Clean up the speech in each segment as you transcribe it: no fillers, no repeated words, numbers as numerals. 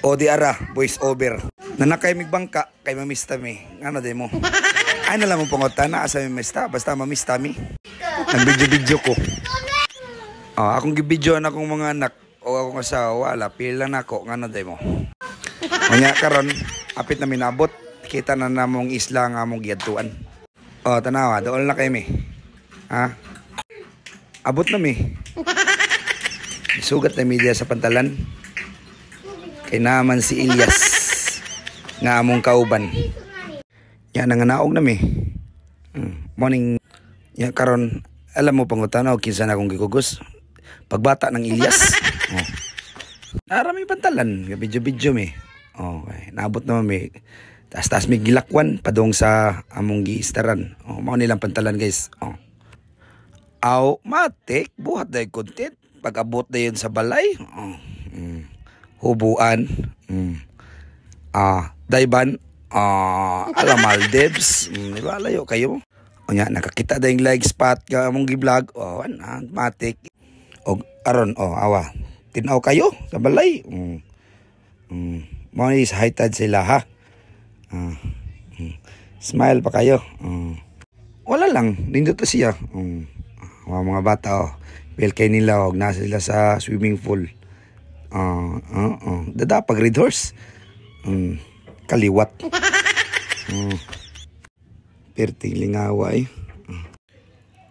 O di ara, voice over. Nanakay mig bangka kay mamista mi. Ano di mo? Ay nalang mo pangutan na asa mamista basta mamista mi. Nag-video ko. Akong gibidyoan akong mga anak o akong asawa, wala pila na ako ngano di mo. Unya karon apit na minabot, kita na namong isla nga among giadtuan. Tanawa, dool na kay mi. Ha? Abot na mi. Sugat na media sa pantalan. Kay naman si Ilyas nga among kauban. Yan nga naog na mi. Morning. Yan karon alam mo pangutan o kinsa na akong gikugos. Pagbata ng Ilyas. Narami pantalan, video mi. Okay, naabot na mi. Taas mi gilakwan padong sa among giistaran. Mao nilang pantalan guys. Matik buhat dai content pag-abot na yun sa balay. Hubuan. Dayban. Alam Maldives. Diba layo kayo? O nga, nakakita na yung like spot ka mong gi-vlog. Matik. O aron, awa. Tinaw kayo sa balay. Mga is high-tide sila ha. Smile pa kayo. Wala lang. Nindot siya. Mga bata well kay nila nasa sila sa swimming pool. Dada pag red horse. Kaliwat. Perting lingawa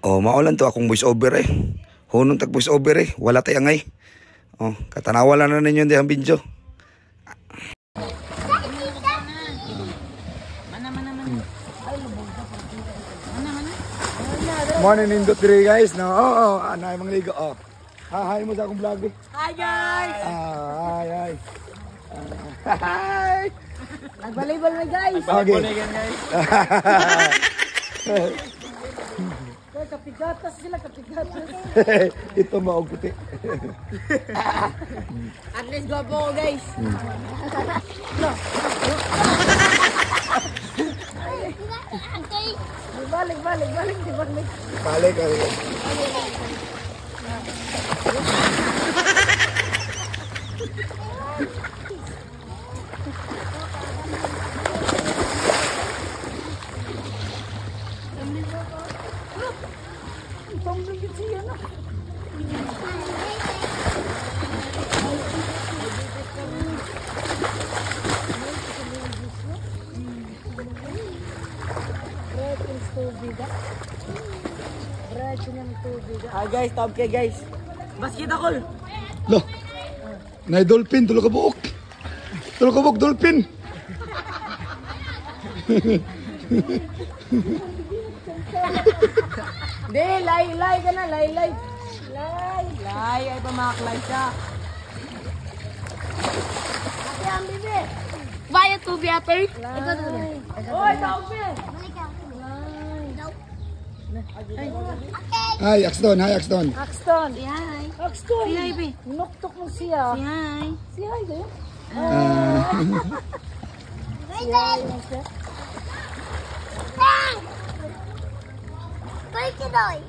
maulan to akong voice over Hunong tag voice over wala tayong ngay. Katanawalan na ninyo di ang video. Morning nindot dire guys, no? Anay mga ligo, Hi mo sa akong vlog. Hi guys. Hi. Hi. Nagbalibal na guys. Nagbalibal guys. Kapigatas sila, kapigatas. Ito maog puti. At least go po guys. No. Balik. Balik. Hi guys, top kay guys. Basket ako. Loh. Nay dolphin tulog ka buok. Dolphin. Di, lay ka na, lay. Lay, ay pamaklay siya. Ate ang bibi. Vaya tu biater. Ito dulu. Oy, tawag mo. Hi, Axton. Axton. Si hi. Axton. Si hi, be. Nuktok mo siya. Si hi. Si hi, be. Toy kidoy.